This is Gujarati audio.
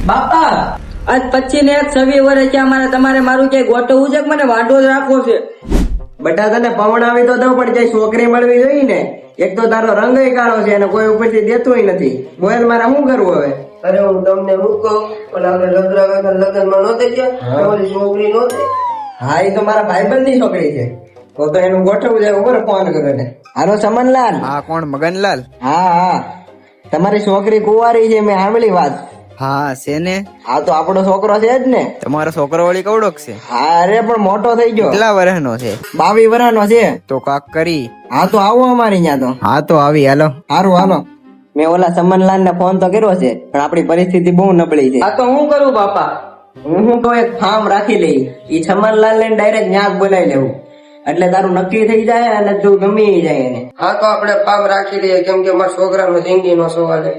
બાપા આજ 25 ને 26 વર્ષ છે અમારે, તમારે મારું ક્યાંય ગોઠવવું છે કે મને વાંઢો જ રાખવો છે? બટા તને પવણાવી તો દઉં, પણ ક્યાંય છોકરી મળવી જોઈએ ને. એક તો તારો રંગ કાળો છે અને કોઈ ઉપરથી દેતું નથી. બોલ મારે શું કરવું હવે? અરે હું તમને શું કહું, પણ આપણે લગ્નમાં નહોતી ગયા, તમારી છોકરી નહોતી. હા, એ તો મારા ભાઈબંધ ની છોકરી છે. તો એનું ગોઠવવું છે. ઉપર ફોન કર્યો ને. હાલો સમનલાલ. હા, કોણ? મગનલાલ? હા હા, તમારી છોકરી કુંવારી છે, મેં સાંભળી વાત. હા છે ને. હા, તો આપણો છોકરો છે જ ને. તમારો છોકરો વળી કવડોક છે? હા, અરે પણ મોટો થઈ ગયો. કેટલા વર્ષનો છે? 22 વર્ષનો છે. તો કાક કરી. હા, તો આવો અમારી ત્યાં તો. હા તો આવી, હાલો. સારું હાલો. મેં ઓલા સમનલાલ ને ફોન તો કર્યો છે, પણ આપણી પરિસ્થિતિ બહુ નબળી છે. આ તો હું કરું બાપા? હું તો એક ફાર્મ રાખી લઈ, ઈ સમનલાલ ને ડાયરેક્ટ ન્યાક બોલાવી લેવું, એટલે તારું નક્કી થઈ જાય અને તું ગમી જાય એને. હા તો આપણે પામ રાખી લઈએ, કેમ કે મારા છોકરાનો જિંદગીનો સવાલ છે.